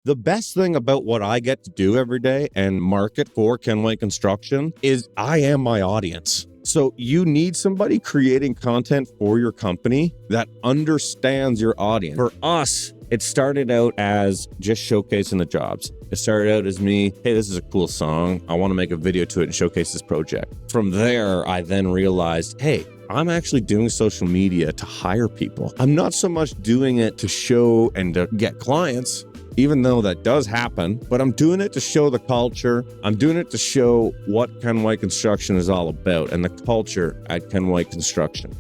The best thing about what I get to do every day and market for Ken White Construction is I am my audience. So you need somebody creating content for your company that understands your audience. For us, it started out as just showcasing the jobs. It started out as me, hey, this is a cool song. I want to make a video to it and showcase this project. From there, I then realized, hey, I'm actually doing social media to hire people. I'm not so much doing it to show and to get clients, even though that does happen, but I'm doing it to show the culture. I'm doing it to show what Ken White Construction is all about and the culture at Ken White Construction.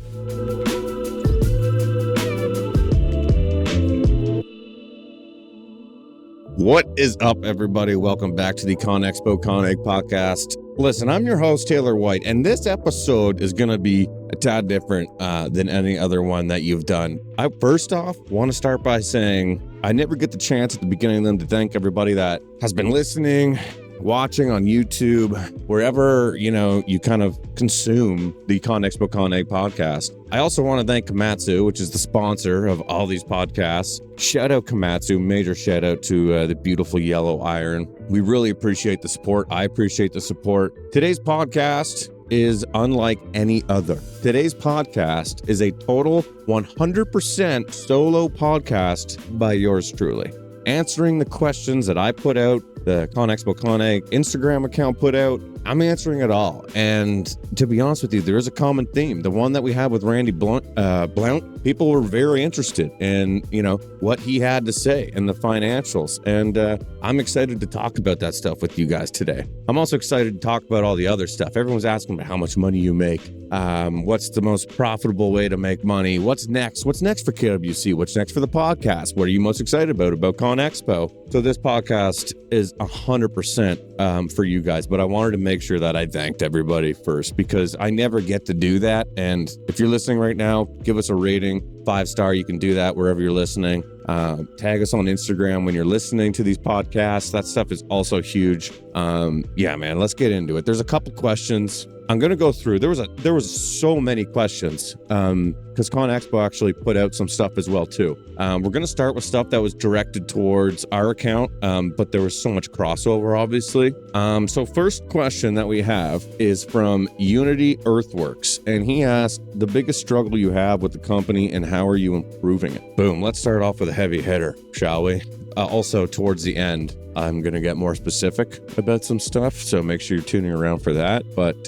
What is up, everybody? Welcome back to the CONEXPO-CON podcast. Listen, I'm your host, Taylor White, and this episode is going to be a tad different than any other one that you've done. I first off want to start by saying I never get the chance at the beginning of them to thank everybody that has been listening, watching on YouTube, wherever, you kind of consume the CONEXPO-CON podcast. I also want to thank Komatsu, which is the sponsor of all these podcasts. Shout out Komatsu, major shout out to the beautiful yellow iron. We really appreciate the support. I appreciate the support. Today's podcast is unlike any other. Today's podcast is a total 100% solo podcast by yours truly, answering the questions that I put out, the CONEXPO-CON Instagram account put out. I'm answering it all. And to be honest with you, there is a common theme. The one that we had with Randy Blount, people were very interested in, what he had to say and the financials. And I'm excited to talk about that stuff with you guys today. I'm also excited to talk about all the other stuff. Everyone's asking about how much money you make. What's the most profitable way to make money? What's next? What's next for KWC? What's next for the podcast? What are you most excited about CONEXPO? So this podcast is 100% for you guys, but I wanted to make sure that I thanked everybody first because I never get to do that. And if you're listening right now, give us a rating, 5-star. You can do that wherever you're listening. Tag us on Instagram when you're listening to these podcasts. That stuff is also huge. Yeah, man, let's get into it. There's a couple questions I'm going to go through. There was so many questions because CONEXPO actually put out some stuff as well too. We're going to start with stuff that was directed towards our account, but there was so much crossover, obviously. So first question that we have is from Unity Earthworks, and he asked the biggest struggle you have with the company and how are you improving it? Boom. Let's start off with a heavy hitter, shall we? Also, towards the end, I'm going to get more specific about some stuff, so make sure you're tuning around for that. But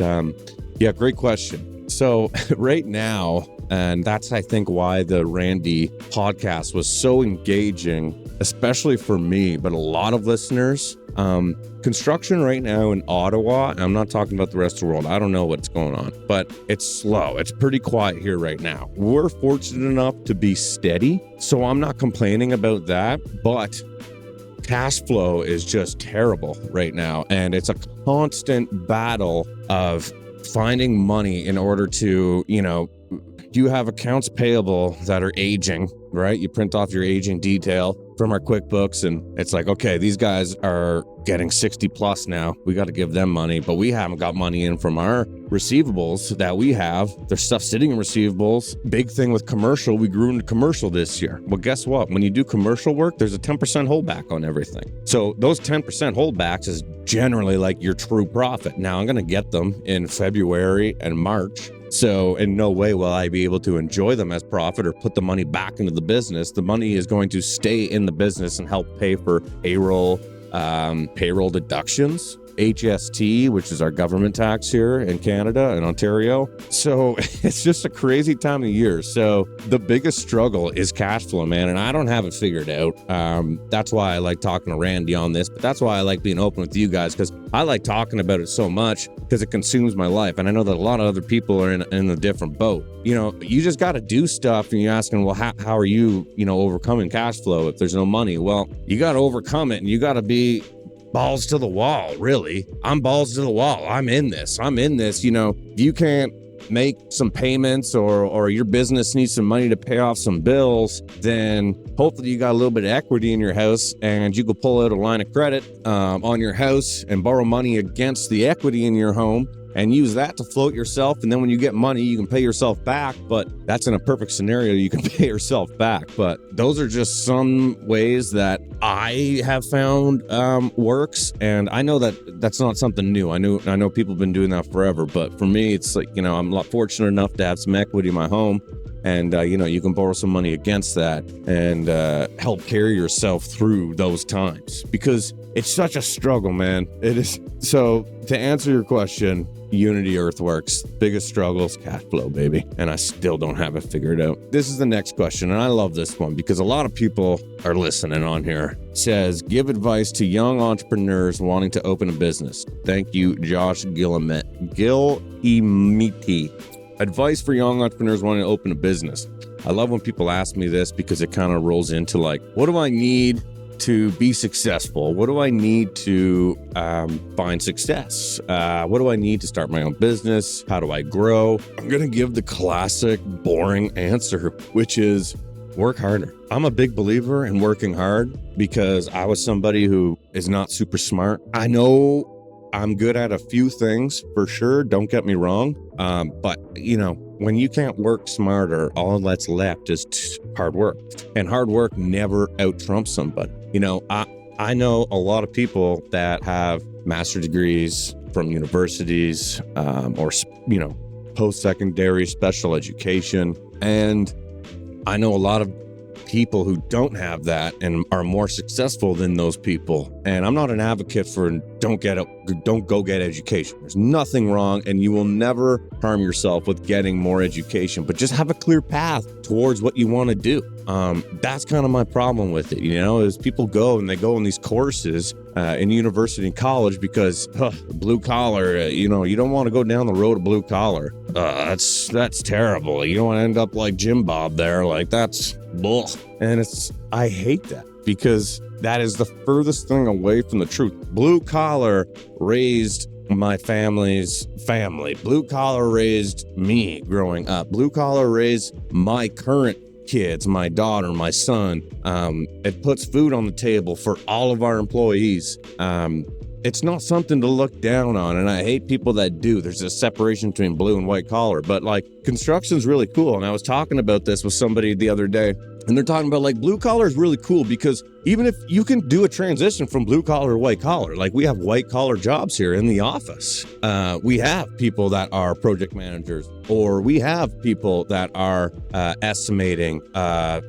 yeah, great question. So right now, and that's, I think, why the Randy podcast was so engaging, especially for me, but a lot of listeners. Construction right now in Ottawa, I'm not talking about the rest of the world. I don't know what's going on, but it's slow. It's pretty quiet here right now. We're fortunate enough to be steady, so I'm not complaining about that, but cash flow is just terrible right now. And it's a constant battle of finding money in order to, you have accounts payable that are aging, right? You print off your aging detail from our QuickBooks and it's like, okay, these guys are getting 60 plus now. We got to give them money, but we haven't got money in from our receivables that we have. There's stuff sitting in receivables. Big thing with commercial, we grew into commercial this year. Well, guess what? When you do commercial work, there's a 10% holdback on everything. So those 10% holdbacks is generally like your true profit. Now I'm going to get them in February and March. So in no way will I be able to enjoy them as profit or put the money back into the business. The money is going to stay in the business and help pay for payroll deductions, HST, which is our government tax here in Canada and Ontario. So it's just a crazy time of year. So the biggest struggle is cash flow, man. And I don't have it figured out. That's why I like talking to Randy on this, but that's why I like being open with you guys, because I like talking about it so much because it consumes my life. And I know that a lot of other people are in a different boat. You just got to do stuff and you're asking, well, how are you, overcoming cash flow if there's no money? Well, you got to overcome it and you got to be balls to the wall, really. I'm balls to the wall. I'm in this. You can't make some payments or your business needs some money to pay off some bills, then hopefully you got a little bit of equity in your house and you could pull out a line of credit on your house and borrow money against the equity in your home and use that to float yourself. And then when you get money, you can pay yourself back. But that's in a perfect scenario. You can pay yourself back. But those are just some ways that I have found works. And I know that that's not something new. I know people have been doing that forever. But for me, it's like, I'm fortunate enough to have some equity in my home. And, you can borrow some money against that and help carry yourself through those times, because it's such a struggle, man. It is. So to answer your question, Unity Earthworks, biggest struggles, cash flow, baby. And I still don't have it figured out. This is the next question. And I love this one because a lot of people are listening on here. It says, give advice to young entrepreneurs wanting to open a business. Thank you, Josh Gillemete. Advice for young entrepreneurs wanting to open a business. I love when people ask me this because it kind of rolls into like, what do I need to be successful? What do I need to find success? What do I need to start my own business? How do I grow? I'm going to give the classic boring answer, which is work harder. I'm a big believer in working hard because I was somebody who is not super smart. I know I'm good at a few things for sure. Don't get me wrong. But when you can't work smarter, all that's left is hard work, and hard work never out-trumps somebody. I know a lot of people that have master's degrees from universities, or post-secondary special education. And I know a lot of people who don't have that and are more successful than those people. And I'm not an advocate for don't go get education. There's nothing wrong, and you will never harm yourself with getting more education, but just have a clear path towards what you want to do. That's kind of my problem with it, is people go and they go in these courses in university and college because blue collar, you don't want to go down the road of blue collar. That's terrible. You don't want to end up like Jim Bob there. Like that's bull. And I hate that because that is the furthest thing away from the truth. Blue collar raised my family's family. Blue collar raised me growing up. Blue collar raised my current kids, my daughter, my son. It puts food on the table for all of our employees. It's not something to look down on, and I hate people that do. There's a separation between blue and white collar, but like construction's really cool. And I was talking about this with somebody the other day, and they're talking about like blue collar is really cool because even if you can do a transition from blue collar to white collar, like we have white collar jobs here in the office. We have people that are project managers, or we have people that are estimating,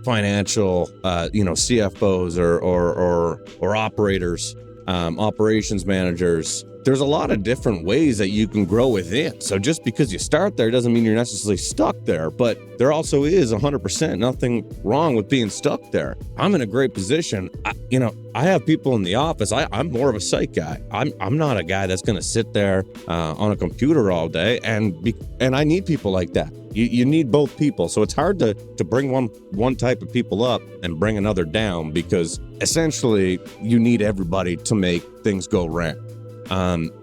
financial, CFOs or operators, operations managers. There's a lot of different ways that you can grow within. So just because you start there doesn't mean you're necessarily stuck there, but there also is 100% nothing wrong with being stuck there. I'm in a great position. I have people in the office. I'm more of a site guy. I'm not a guy that's going to sit there on a computer all day, and I need people like that. You need both people. So it's hard to bring one type of people up and bring another down, because essentially you need everybody to make things go round.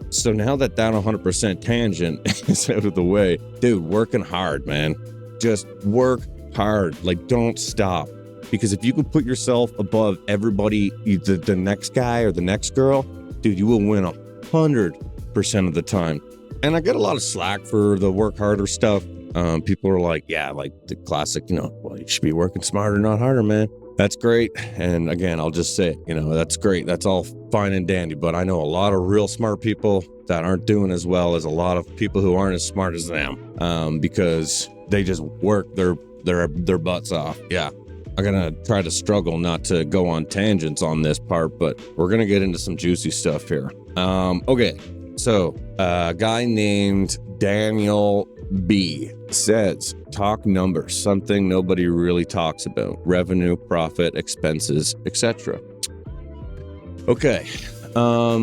So now that 100% tangent is out of the way, dude, working hard, man. Just work hard. Like, don't stop. Because if you can put yourself above everybody, the next guy or the next girl, dude, you will win 100% of the time. And I get a lot of slack for the work harder stuff. People are like, yeah, like the classic, well, you should be working smarter, not harder, man. That's great. And again, I'll just say, that's great. That's all fine and dandy. But I know a lot of real smart people that aren't doing as well as a lot of people who aren't as smart as them, because they just work their butts off. Yeah. I'm going to try to struggle not to go on tangents on this part, but we're going to get into some juicy stuff here. Okay. So a guy named Daniel B says, talk numbers, something nobody really talks about: revenue, profit, expenses, etc. Okay.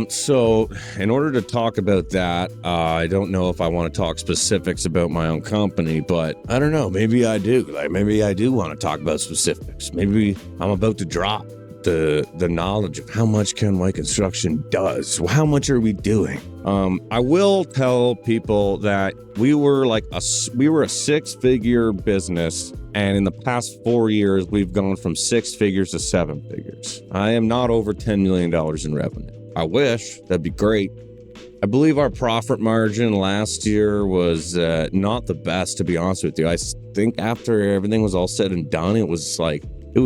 So in order to talk about that, I don't know if I want to talk specifics about my own company, but I don't know, maybe I do. Maybe I do want to talk about specifics. Maybe I'm about to drop the knowledge of how much Ken White Construction does. How much are we doing? I will tell people that we were a six-figure business, and in the past 4 years, we've gone from 6 figures to 7 figures. I am not over $10 million in revenue. I wish. That'd be great. I believe our profit margin last year was not the best, to be honest with you. I think after everything was all said and done, it was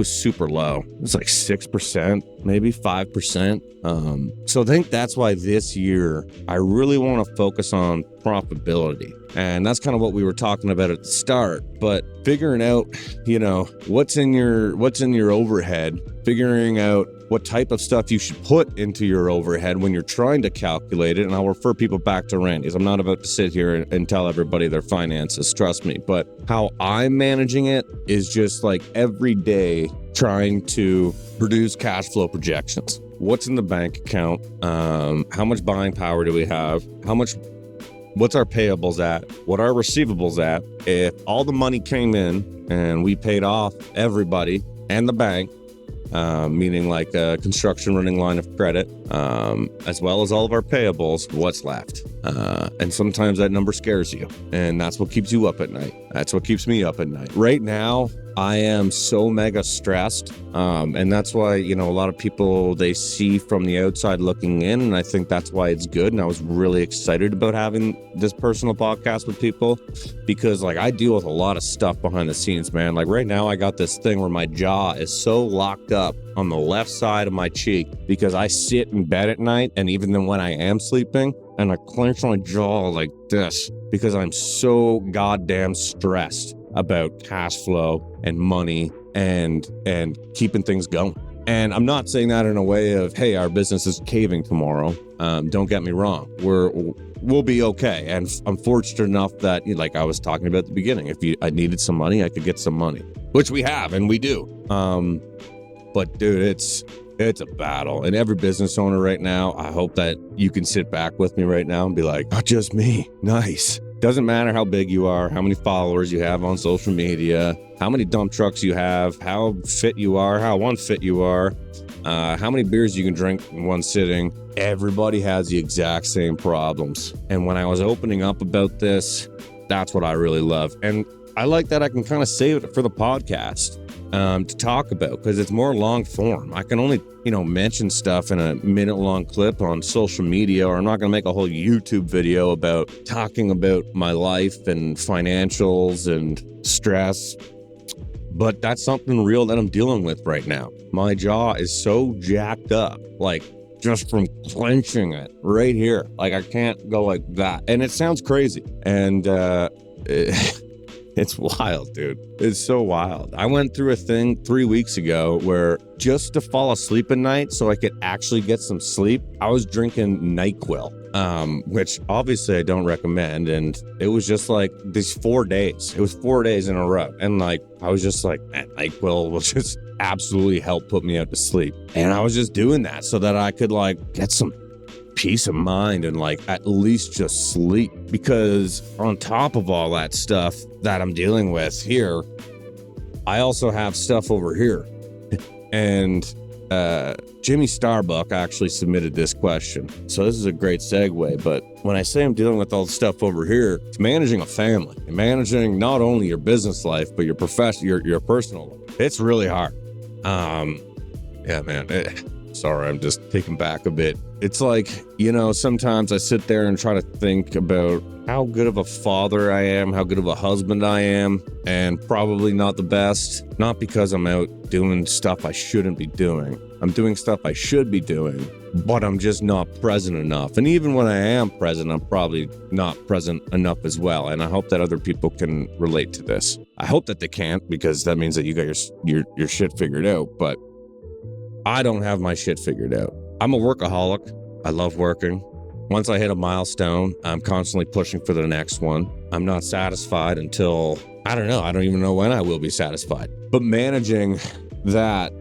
super low. It was like 6%, maybe 5%. So I think that's why this year I really want to focus on profitability. And that's kind of what we were talking about at the start. But figuring out, what's in your overhead, figuring out what type of stuff you should put into your overhead when you're trying to calculate it. And I'll refer people back to Randy's. I'm not about to sit here and tell everybody their finances, trust me. But how I'm managing it is just like every day trying to produce cash flow projections. What's in the bank account? How much buying power do we have? What's our payables at? What are our receivables at? If all the money came in and we paid off everybody and the bank, meaning like a construction running line of credit, as well as all of our payables, what's left? And sometimes that number scares you, and that's what keeps you up at night. That's what keeps me up at night. Right now, I am so mega stressed, and that's why, a lot of people, they see from the outside looking in, and I think that's why it's good. And I was really excited about having this personal podcast with people, because I deal with a lot of stuff behind the scenes, man. Like right now, I got this thing where my jaw is so locked up on the left side of my cheek because I sit in bed at night, and even then when I am sleeping, and I clench my jaw like this because I'm so goddamn stressed about cash flow and money and keeping things going. And I'm not saying that in a way of, hey, our business is caving tomorrow. Don't get me wrong. We'll be okay. And I'm fortunate enough that, like I was talking about at the beginning, if I needed some money, I could get some money, which we have and we do. But dude, it's a battle. And every business owner right now, I hope that you can sit back with me right now and be like, not just me. Nice. Doesn't matter how big you are, how many followers you have on social media, how many dump trucks you have, how fit you are, how unfit you are, how many beers you can drink in one sitting. Everybody has the exact same problems. And when I was opening up about this, that's what I really love. And I like that I can kind of save it for the podcast to talk about, because it's more long form. I can only, mention stuff in a minute-long clip on social media, or I'm not going to make a whole YouTube video about talking about my life and financials and stress. But that's something real that I'm dealing with right now. My jaw is so jacked up, just from clenching it right here. I can't go like that. And it sounds crazy. And it's wild, dude. It's so wild. I went through a thing 3 weeks ago where just to fall asleep at night so I could actually get some sleep, I was drinking NyQuil, which obviously I don't recommend. And it was just these 4 days. It was 4 days in a row. And I was just man, NyQuil will just absolutely help put me out to sleep. And I was just doing that so that I could get some peace of mind and at least just sleep, because on top of all that stuff that I'm dealing with here, I also have stuff over here. And Jimmy Starbuck actually submitted this question, so this is a great segue. But when I say I'm dealing with all the stuff over here, it's managing a family and managing not only your business life but your personal life. It's really hard. Yeah, man. Sorry, I'm just taken back a bit. It's sometimes I sit there and try to think about how good of a father I am, how good of a husband I am, and probably not the best. Not because I'm out doing stuff I shouldn't be doing. I'm doing stuff I should be doing, but I'm just not present enough. And even when I am present, I'm probably not present enough as well. And I hope that other people can relate to this. I hope that they can't, because that means that you got your shit figured out. But I don't have my shit figured out. I'm a workaholic. I love working. Once I hit a milestone, I'm constantly pushing for the next one. I'm not satisfied until, I don't even know when I will be satisfied. But managing that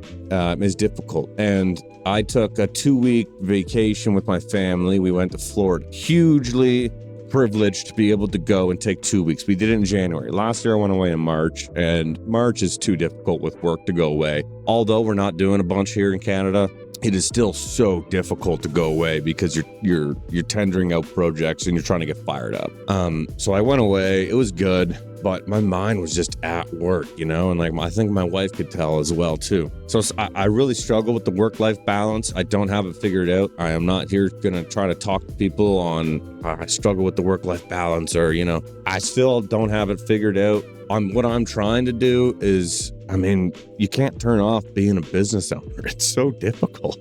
is difficult. And I took a 2-week vacation with my family. We went to Florida. Hugely privileged to be able to go and take 2 weeks. We did it in January. Last year I went away in March, and March is too difficult with work to go away. Although we're not doing a bunch here in Canada, it is still so difficult to go away because you're tendering out projects and you're trying to get fired up. So I went away. It was good, but my mind was just at work, and like I think my wife could tell as well too. So I really struggle with the work-life balance. I don't have it figured out. I am not here gonna try to talk to people on I struggle with the work-life balance, or I still don't have it figured out. What I'm trying to do is, you can't turn off being a business owner. It's so difficult.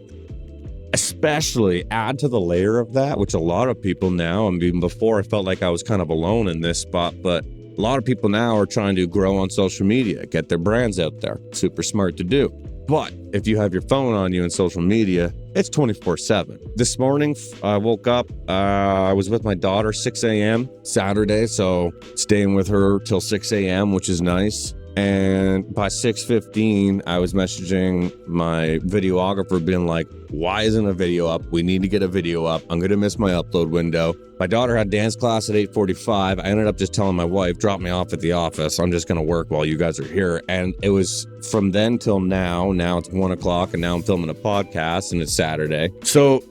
Especially add to the layer of that, which a lot of people now, before I felt like I was kind of alone in this spot, but a lot of people now are trying to grow on social media, get their brands out there. Super smart to do. But if you have your phone on you and social media, it's 24/7. This morning, I woke up, I was with my daughter 6 a.m. Saturday, so staying with her till 6 a.m., which is nice. And by 6:15, I was messaging my videographer being like, why isn't a video up? We need to get a video up. I'm going to miss my upload window. My daughter had dance class at 8:45. I ended up just telling my wife, drop me off at the office. I'm just going to work while you guys are here. And it was from then till now. Now it's 1 o'clock and now I'm filming a podcast and it's Saturday. So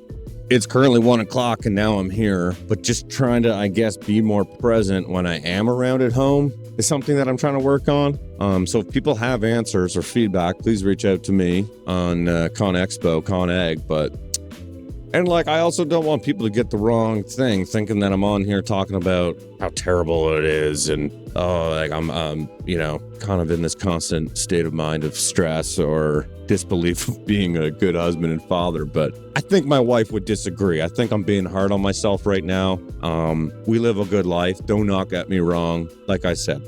it's currently 1 o'clock and now I'm here, but just trying to, I guess, be more present when I am around at home is something that I'm trying to work on. So if people have answers or feedback, please reach out to me on CONEXPO-CON. And I also don't want people to get the wrong thing, thinking that I'm on here talking about how terrible it is. And, I'm, kind of in this constant state of mind of stress or disbelief of being a good husband and father. But I think my wife would disagree. I think I'm being hard on myself right now. We live a good life. Don't knock at me wrong. Like I said,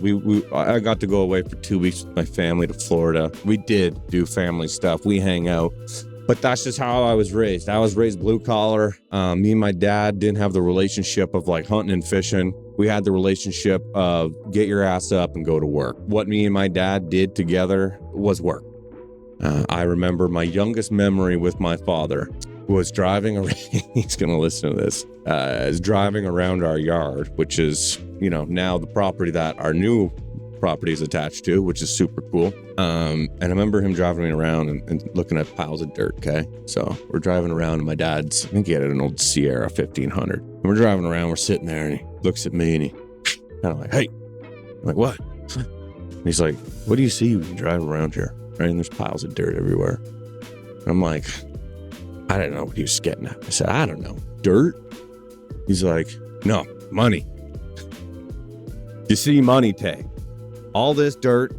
I got to go away for 2 weeks with my family to Florida. We did do family stuff. We hang out. But that's just how I was raised. I was raised blue collar. Me and my dad didn't have the relationship of hunting and fishing. We had the relationship of get your ass up and go to work. What me and my dad did together was work. I remember my youngest memory with my father was driving around. He's going to listen to this. Is driving around our yard, which is, now the property that our new property is attached to, which is super cool. And I remember him driving me around and looking at piles of dirt. Okay. So we're driving around and my dad's, I think he had an old Sierra 1500. And we're driving around, we're sitting there and he looks at me and he kind of like, hey, I'm like, what? And he's like, what do you see when you drive around here? Right. And there's piles of dirt everywhere. And I'm like, I didn't know what he was getting at. I said, I don't know. Dirt? He's like, no, money. You see money, Tay. All this dirt,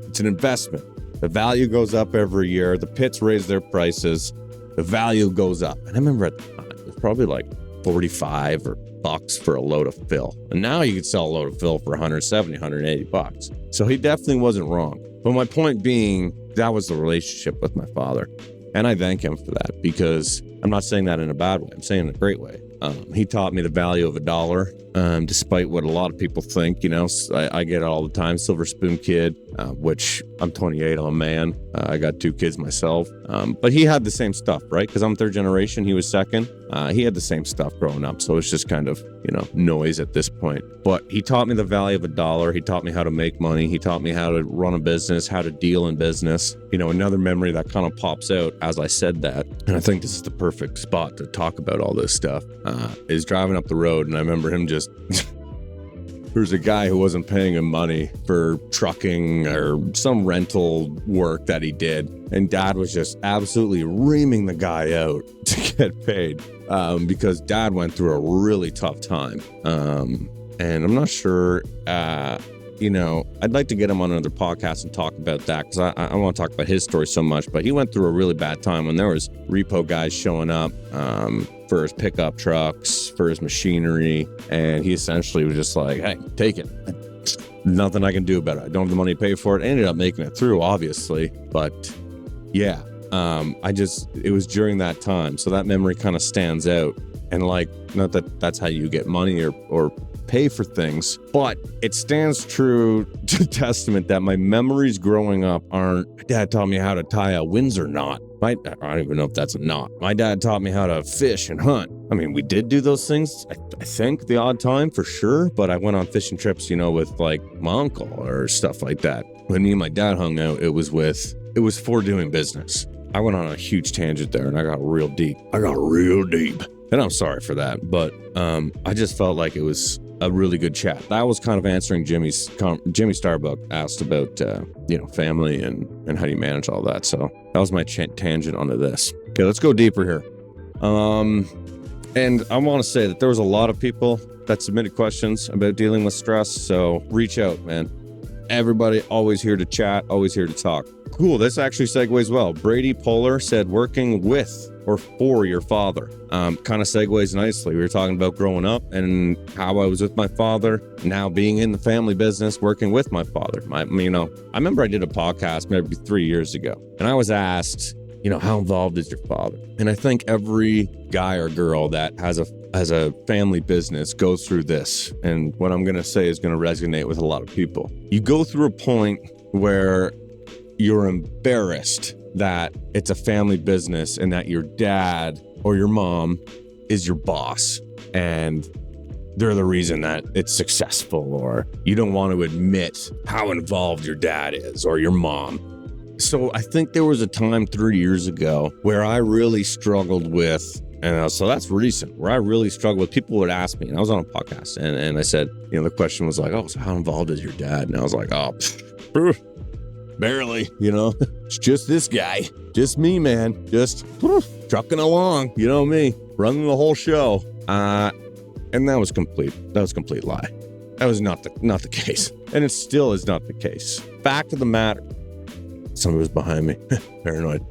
it's an investment. The value goes up every year. The pits raise their prices. The value goes up. And I remember at the time, it was probably like 45 or bucks for a load of fill. And now you could sell a load of fill for 170, 180 bucks. So he definitely wasn't wrong. But my point being, that was the relationship with my father. And I thank him for that, because I'm not saying that in a bad way. I'm saying it in a great way. He taught me the value of $1, despite what a lot of people think. I get it all the time. Silver spoon kid, which I'm 28. I'm a man. I got 2 kids myself. But he had the same stuff, right? Because I'm third generation. He was second. He had the same stuff growing up. So it's just kind of, noise at this point. But he taught me the value of $1. He taught me how to make money. He taught me how to run a business, how to deal in business. Another memory that kind of pops out as I said that, and I think this is the perfect spot to talk about all this stuff, is driving up the road. And I remember him just... There's a guy who wasn't paying him money for trucking or some rental work that he did. And Dad was just absolutely reaming the guy out to get paid, because Dad went through a really tough time. And I'm not sure, I'd like to get him on another podcast and talk about that, because I want to talk about his story so much. But he went through a really bad time when there was repo guys showing up for his pickup trucks, for his machinery. And he essentially was just like, hey, take it. Nothing I can do about it. I don't have the money to pay for it. I ended up making it through, obviously. But yeah, it was during that time. So that memory kind of stands out. And not that that's how you get money or pay for things, but it stands true to testament that my memories growing up aren't, my dad taught me how to tie a Windsor knot. I don't even know if that's a knot. My dad taught me how to fish and hunt. I mean, we did do those things, I think, the odd time for sure, but I went on fishing trips, with like my uncle or stuff like that. When me and my dad hung out, it was for doing business. I went on a huge tangent there and I got real deep. And I'm sorry for that, but I just felt like it was a really good chat. That was kind of answering Jimmy Starbuck asked about, family and how do you manage all that. So that was my tangent onto this. Okay, let's go deeper here. And I want to say that there was a lot of people that submitted questions about dealing with stress. So reach out, man. Everybody always here to chat, always here to talk. Cool. This actually segues well. Brady Polar said working with or for your father. Kind of segues nicely. We were talking about growing up and how I was with my father, now being in the family business, working with my father. I remember I did a podcast maybe 3 years ago and I was asked, how involved is your father? And I think every guy or girl that has a family business goes through this. And what I'm going to say is going to resonate with a lot of people. You go through a point where you're embarrassed that it's a family business and that your dad or your mom is your boss and they're the reason that it's successful, or you don't want to admit how involved your dad is or your mom. So I think there was a time 3 years ago where I really struggled with, and so that's recent, where I really struggled with, people would ask me, and I was on a podcast and I said, the question was like, oh, so how involved is your dad? And I was like, oh, barely, it's just this guy, just me, man, just trucking along, me, running the whole show. And that was complete lie. That was not the case. And it still is not the case. Fact of the matter, somebody was behind me, paranoid.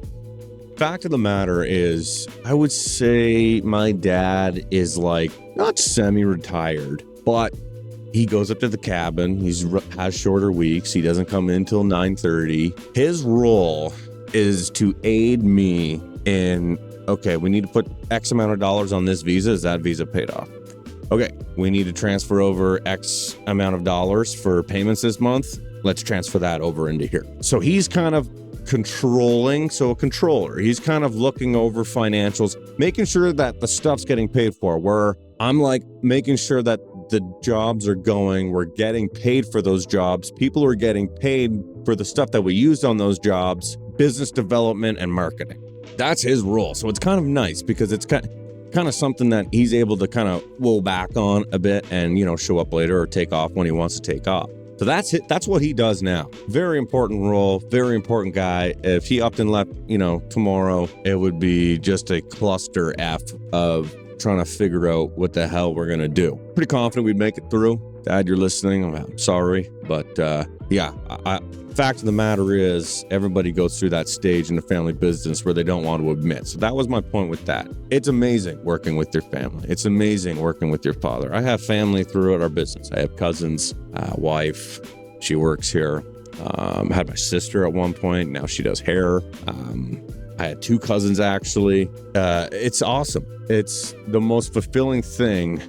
Fact of the matter is, I would say my dad is like, not semi-retired, but he goes up to the cabin. Has shorter weeks. He doesn't come in until 9:30. His role is to aid me in, okay, we need to put X amount of dollars on this visa. Is that visa paid off? Okay, we need to transfer over X amount of dollars for payments this month. Let's transfer that over into here. So he's kind of controlling, so a controller. He's kind of looking over financials, making sure that the stuff's getting paid for, where I'm like making sure that the jobs are going, we're getting paid for those jobs. People are getting paid for the stuff that we used on those jobs, business development and marketing. That's his role. So it's kind of nice because it's kind of something that he's able to kind of roll back on a bit and, show up later or take off when he wants to take off. So that's it. That's what he does now. Very important role, very important guy. If he upped and left, tomorrow, it would be just a cluster F of trying to figure out what the hell we're going to do. Pretty confident we'd make it through. Dad, you're listening. I'm sorry. But fact of the matter is, everybody goes through that stage in the family business where they don't want to admit. So that was my point with that. It's amazing working with your family. It's amazing working with your father. I have family throughout our business. I have cousins, wife. She works here. I had my sister at one point. Now she does hair. I had 2 cousins, actually. It's awesome. It's the most fulfilling thing,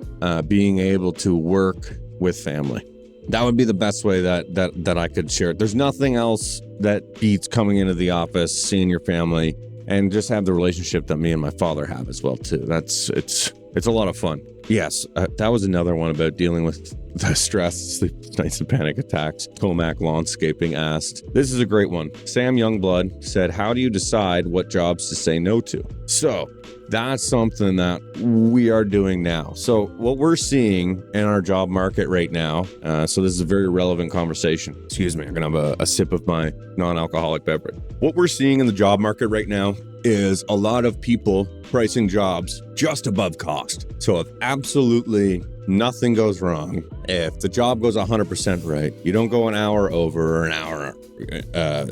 being able to work with family. That would be the best way that I could share it. There's nothing else that beats coming into the office, seeing your family, and just have the relationship that me and my father have as well, too. It's a lot of fun. Yes, that was another one about dealing with the stress, sleep nights, and panic attacks. Tomac Landscaping asked, this is a great one. Sam Youngblood said, how do you decide what jobs to say no to? So that's something that we are doing now. So what we're seeing in our job market right now, so this is a very relevant conversation. Excuse me, I'm going to have a sip of my non-alcoholic beverage. What we're seeing in the job market right now is a lot of people pricing jobs just above cost. So if absolutely nothing goes wrong, if the job goes 100% right, you don't go an hour over or an hour,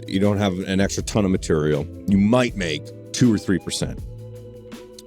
you don't have an extra ton of material, you might make 2 or 3%.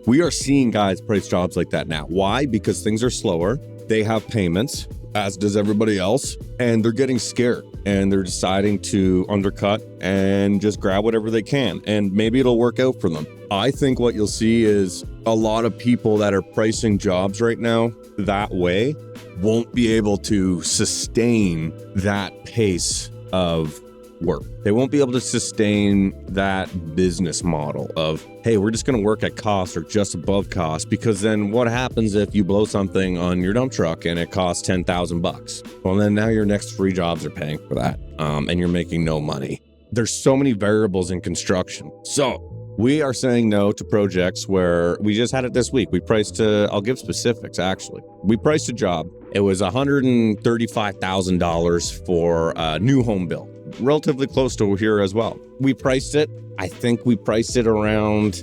We are seeing guys price jobs like that now. Why? Because things are slower. They have payments, as does everybody else, and they're getting scared and they're deciding to undercut and just grab whatever they can. And maybe it'll work out for them. I think what you'll see is a lot of people that are pricing jobs right now that way won't be able to sustain that pace of work. They won't be able to sustain that business model of, hey, we're just going to work at cost or just above cost, because then what happens if you blow something on your dump truck and it costs $10,000? Well, then now your next 3 jobs are paying for that, and you're making no money. There's so many variables in construction. So we are saying no to projects where we just had it this week. We priced I'll give specifics actually. We priced a job. It was $135,000 for a new home build, relatively close to here as well. We priced it. I think we priced it around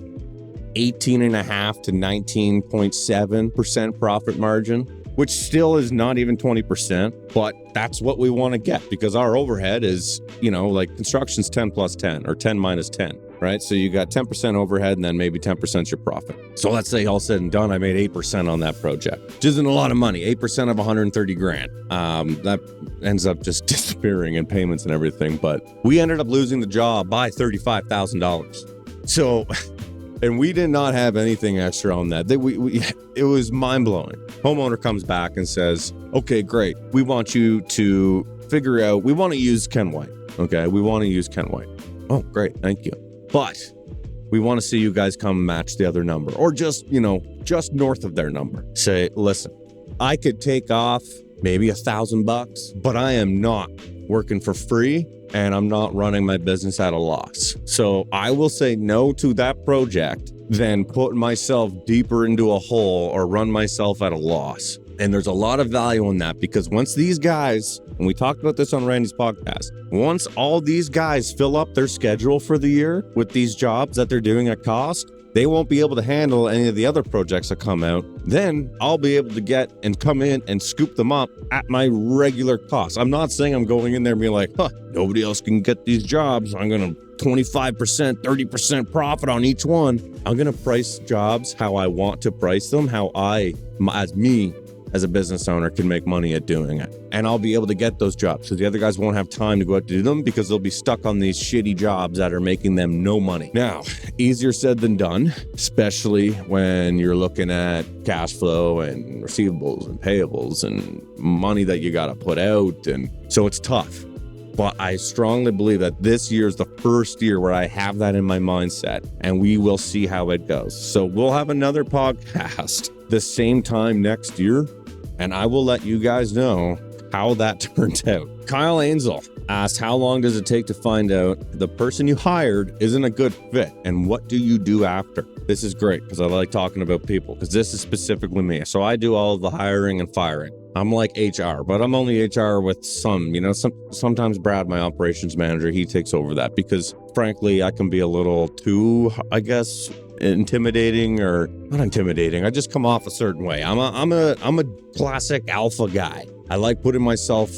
18.5 to 19.7% profit margin, which still is not even 20%, but that's what we want to get because our overhead is, like construction's 10 plus 10 or 10 minus 10, right? So you got 10% overhead and then maybe 10% your profit. So let's say all said and done, I made 8% on that project, which isn't a lot of money, 8% of 130 grand. That ends up just disappearing in payments and everything, but we ended up losing the job by $35,000. So, and we did not have anything extra on that. It was mind-blowing. Homeowner comes back and says, okay, great. We want you to figure out, we want to use Ken White. Okay, we want to use Ken White. Oh, great, thank you. But we want to see you guys come match the other number or just north of their number. Say, listen, I could take off maybe $1,000, but I am not working for free and I'm not running my business at a loss. So I will say no to that project than put myself deeper into a hole or run myself at a loss. And there's a lot of value in that because once these guys, and we talked about this on Randy's podcast, once all these guys fill up their schedule for the year with these jobs that they're doing at cost, they won't be able to handle any of the other projects that come out. Then I'll be able to get and come in and scoop them up at my regular cost. I'm not saying I'm going in there and being like, nobody else can get these jobs. I'm going to 25%, 30% profit on each one. I'm going to price jobs how I want to price them, how as a business owner can make money at doing it. And I'll be able to get those jobs. So the other guys won't have time to go out to do them because they'll be stuck on these shitty jobs that are making them no money. Now, easier said than done, especially when you're looking at cash flow and receivables and payables and money that you got to put out. And so it's tough. But I strongly believe that this year is the first year where I have that in my mindset and we will see how it goes. So we'll have another podcast the same time next year. And I will let you guys know how that turns out. Kyle Ainzel asked, how long does it take to find out the person you hired isn't a good fit? And what do you do after? This is great because I like talking about people because this is specifically me. So I do all of the hiring and firing. I'm like HR, but I'm only HR with sometimes Brad, my operations manager, he takes over that because frankly, I can be a little too, intimidating or not intimidating. I just come off a certain way. I'm a classic alpha guy. I like putting myself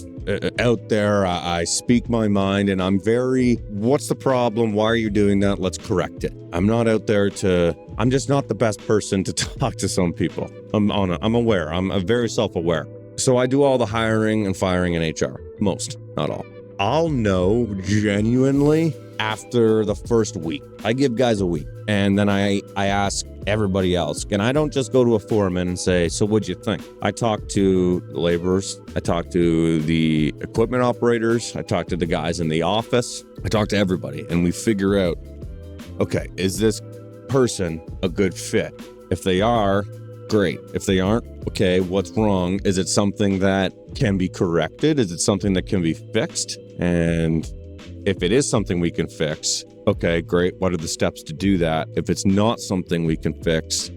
out there. I speak my mind and I'm very, what's the problem? Why are you doing that? Let's correct it. I'm not out there I'm just not the best person to talk to some people. I'm aware. I'm very self-aware. So I do all the hiring and firing in HR. Most, not all. I'll know genuinely after the first week. I give guys a week and then I ask everybody else. And I don't just go to a foreman and say, so what'd you think? I talk to the laborers. I talk to the equipment operators. I talk to the guys in the office. I talk to everybody and we figure out, okay, is this person a good fit? If they are, great. If they aren't, okay, what's wrong? Is it something that can be corrected? Is it something that can be fixed? And if it is something we can fix, okay, great. What are the steps to do that? If it's not something we can fix,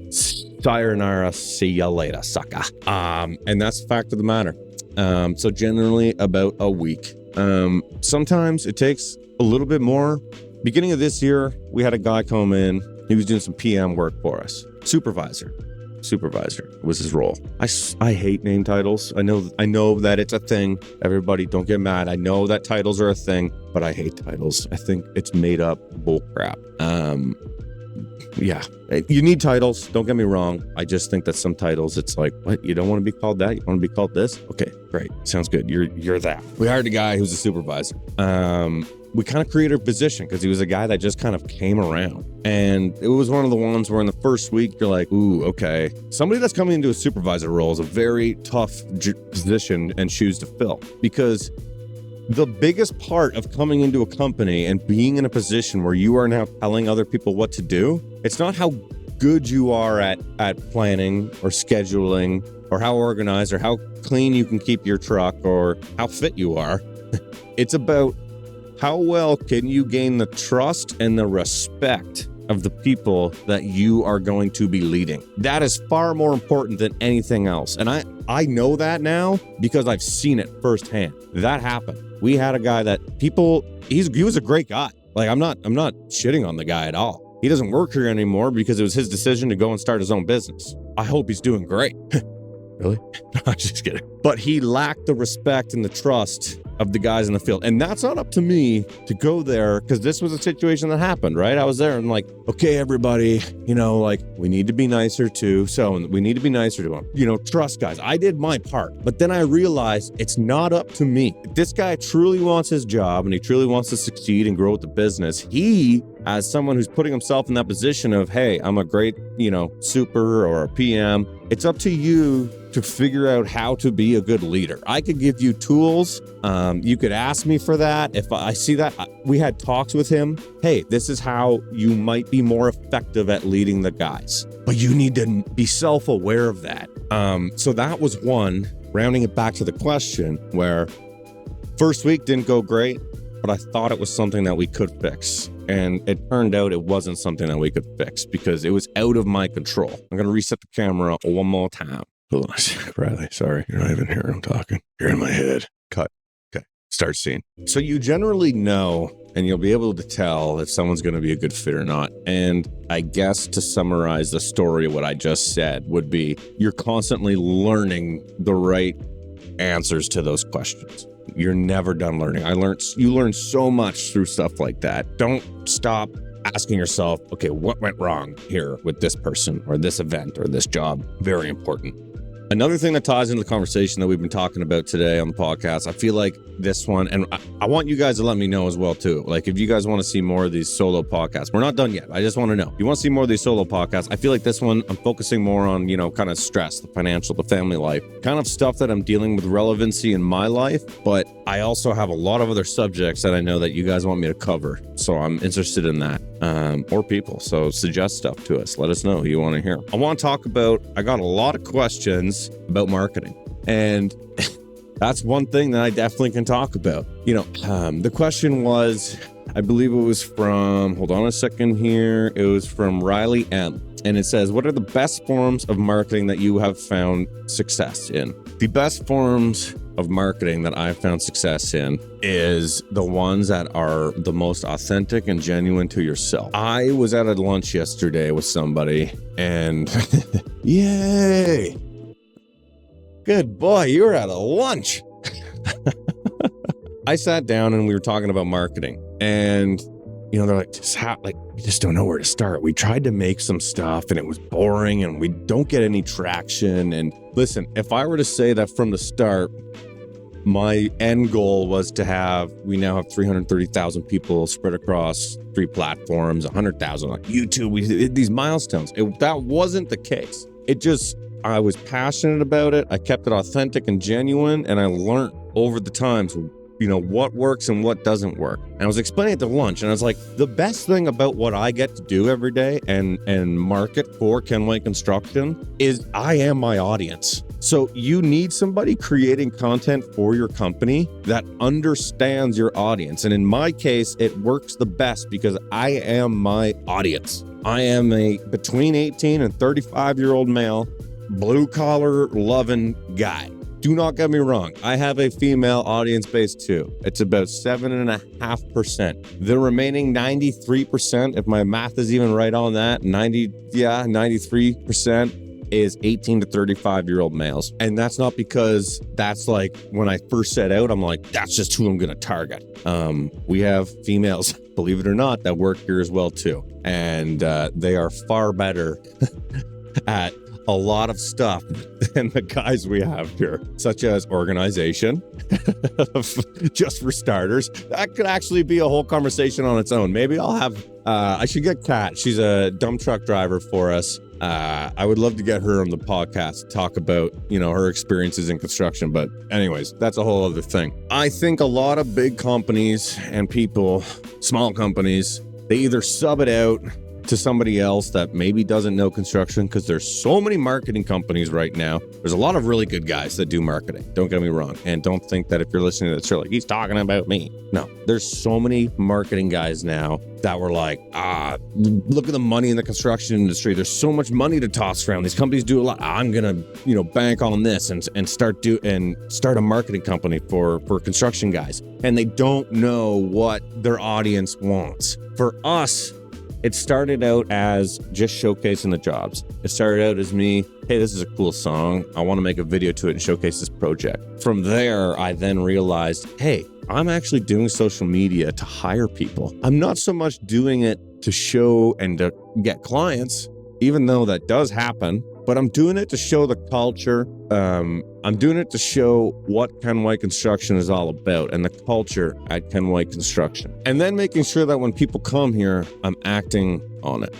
sayonara, see ya later, sucker. And that's the fact of the matter. So generally about a week. Sometimes it takes a little bit more. Beginning of this year, we had a guy come in. He was doing some PM work for us. Supervisor was his role. I hate name titles. I know that it's a thing. Everybody don't get mad. I know that titles are a thing, but I hate titles. I think it's made up bull crap. Yeah, you need titles. Don't get me wrong. I just think that some titles, it's like, what? You don't want to be called that? You want to be called this? Okay, great. Sounds good. You're that. We hired a guy who's a supervisor. We kind of created a position because he was a guy that just kind of came around. And it was one of the ones where in the first week, you're like, ooh, okay. Somebody that's coming into a supervisor role is a very tough position and shoes to fill because The biggest part of coming into a company and being in a position where you are now telling other people what to do, it's not how good you are at planning or scheduling or how organized or how clean you can keep your truck or how fit you are. It's about how well can you gain the trust and the respect of the people that you are going to be leading. That is far more important than anything else. And I know that now because I've seen it firsthand. That happened. We had a guy that he was a great guy. Like I'm not shitting on the guy at all. He doesn't work here anymore because it was his decision to go and start his own business. I hope he's doing great. Really? No, I'm just kidding. But he lacked the respect and the trust of the guys in the field. And that's not up to me to go there because this was a situation that happened, right? I was there and like, okay, everybody, like we need to be nicer to, so we need to be nicer to him. Trust guys. I did my part. But then I realized it's not up to me. If this guy truly wants his job and he truly wants to succeed and grow with the business, he, as someone who's putting himself in that position of, hey, I'm a great, super or a PM, it's up to you to figure out how to be a good leader. I could give you tools. You could ask me for that. If I see that, we had talks with him. Hey, this is how you might be more effective at leading the guys. But you need to be self-aware of that. So that was one, rounding it back to the question where first week didn't go great, but I thought it was something that we could fix. And it turned out it wasn't something that we could fix because it was out of my control. I'm going to reset the camera one more time. Hold on a sec, Riley. Sorry, you're not even here. I'm talking. You're in my head. Cut. Okay. Start scene. So you generally know, and you'll be able to tell if someone's going to be a good fit or not. And I guess to summarize the story of what I just said would be you're constantly learning the right answers to those questions. You're never done learning. You learn so much through stuff like that. Don't stop asking yourself, okay, what went wrong here with this person or this event or this job? Very important. Another thing that ties into the conversation that we've been talking about today on the podcast, I feel like this one, and I want you guys to let me know as well too. Like if you guys want to see more of these solo podcasts, we're not done yet. I just want to know. If you want to see more of these solo podcasts, I feel like this one, I'm focusing more on, kind of stress, the financial, the family life, kind of stuff that I'm dealing with relevancy in my life. But I also have a lot of other subjects that I know that you guys want me to cover. So I'm interested in that, or people. So suggest stuff to us. Let us know who you want to hear. I want to talk about, I got a lot of questions about marketing. And that's one thing that I definitely can talk about. The question was, I believe it was from, hold on a second here. It was from Riley M. And it says, what are the best forms of marketing that you have found success in? The best forms of marketing that I've found success in is the ones that are the most authentic and genuine to yourself. I was at a lunch yesterday with somebody and yay. Good boy, you were at a lunch. I sat down and we were talking about marketing and, they're like, we just don't know where to start. We tried to make some stuff and it was boring and we don't get any traction. And listen, if I were to say that from the start, my end goal was to we now have 330,000 people spread across 3 platforms, 100,000 on YouTube. We did these milestones. That wasn't the case. I was passionate about it. I kept it authentic and genuine, and I learned over the times, what works and what doesn't work. And I was explaining at the lunch, and I was like, the best thing about what I get to do every day and market for Ken White Construction is I am my audience. So you need somebody creating content for your company that understands your audience. And in my case, it works the best because I am my audience. I am a between 18 and 35-year-old male, blue-collar loving guy. Do not get me wrong. I have a female audience base too. It's about 7.5%. The remaining 93%, if my math is even right on that, 93% is 18 to 35-year-old males. And that's not because that's like when I first set out, I'm like, that's just who I'm going to target. We have females, believe it or not, that work here as well too. And they are far better at a lot of stuff than the guys we have here, such as organization, just for starters. That could actually be a whole conversation on its own. Maybe I'll have, I should get Kat. She's a dump truck driver for us. I would love to get her on the podcast to talk about, her experiences in construction. But anyways, that's a whole other thing. I think a lot of big companies and people, small companies, they either sub it out to somebody else that maybe doesn't know construction, because there's so many marketing companies right now. There's a lot of really good guys that do marketing. Don't get me wrong. And don't think that if you're listening to this, you're like, he's talking about me. No, there's so many marketing guys now that were like, look at the money in the construction industry. There's so much money to toss around. These companies do a lot. I'm going to, bank on this and start a marketing company for construction guys. And they don't know what their audience wants. For us, it started out as just showcasing the jobs. It started out as me, hey, this is a cool song. I want to make a video to it and showcase this project. From there, I then realized, hey, I'm actually doing social media to hire people. I'm not so much doing it to show and to get clients, even though that does happen, but I'm doing it to show the culture. I'm doing it to show what Ken White Construction is all about and the culture at Ken White Construction. And then making sure that when people come here, I'm acting on it.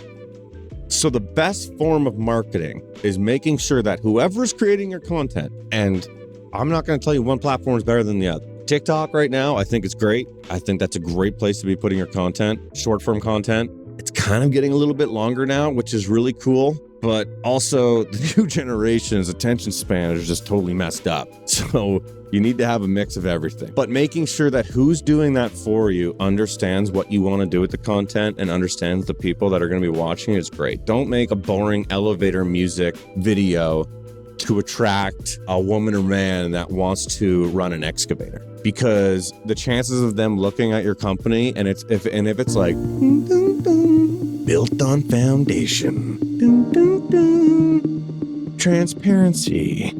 So the best form of marketing is making sure that whoever is creating your content, and I'm not going to tell you one platform is better than the other. TikTok right now, I think it's great. I think that's a great place to be putting your content, short form content. It's kind of getting a little bit longer now, which is really cool. But also the new generation's attention span is just totally messed up. So you need to have a mix of everything. But making sure that who's doing that for you understands what you want to do with the content and understands the people that are going to be watching is great. Don't make a boring elevator music video to attract a woman or man that wants to run an excavator, because the chances of them looking at your company and if it's like built on foundation, transparency,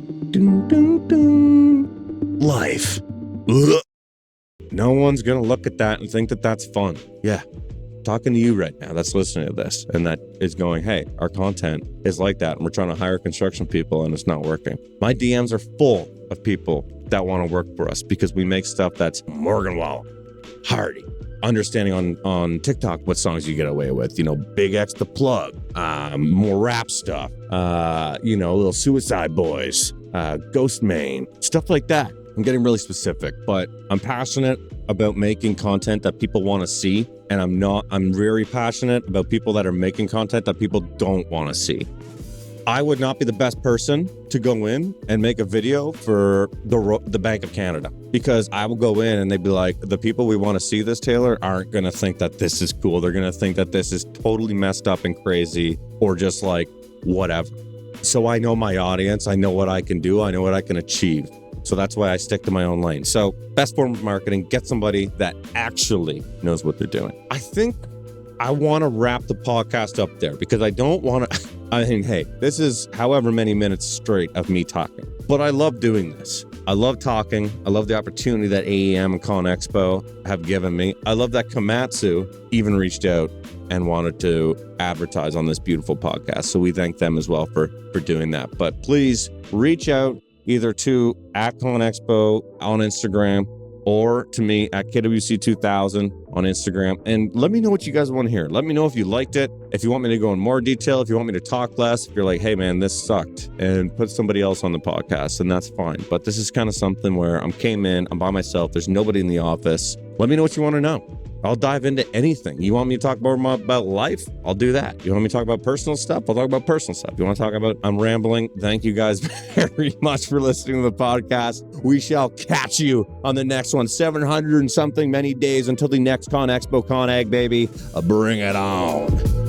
life, no one's gonna look at that and think that that's fun. Yeah, talking to you right now that's listening to this and that is going, hey, our content is like that and we're trying to hire construction people and it's not working. My DMs are full of people that want to work for us because we make stuff that's Morgan Wallen, Hardy, understanding on TikTok what songs you get away with, Big X the Plug, more rap stuff, little Suicide Boys, Ghost Main, stuff like that. I'm getting really specific, but I'm passionate about making content that people want to see. And I'm very passionate about people that are making content that people don't want to see. I would not be the best person to go in and make a video for the Bank of Canada, because I will go in and they'd be like, the people we want to see this, Taylor, aren't going to think that this is cool. They're going to think that this is totally messed up and crazy or just like whatever. So I know my audience. I know what I can do. I know what I can achieve. So that's why I stick to my own lane. So best form of marketing, get somebody that actually knows what they're doing. I think I want to wrap the podcast up there because I don't want to, hey, this is however many minutes straight of me talking, but I love doing this. I love talking. I love the opportunity that AEM and CONEXPO have given me. I love that Komatsu even reached out and wanted to advertise on this beautiful podcast. So we thank them as well for doing that. But please reach out either to @CONEXPO on Instagram or to me at KWC2000 on Instagram. And let me know what you guys want to hear. Let me know if you liked it, if you want me to go in more detail, if you want me to talk less, if you're like, hey man, this sucked, and put somebody else on the podcast, and that's fine. But this is kind of something where I'm by myself. There's nobody in the office. Let me know what you want to know. I'll dive into anything. You want me to talk more about life? I'll do that. You want me to talk about personal stuff? I'll talk about personal stuff. You want to talk about, I'm rambling. Thank you guys very much for listening to the podcast. We shall catch you on the next one. 700 and something many days until the next CONEXPO-CON, baby. Bring it on.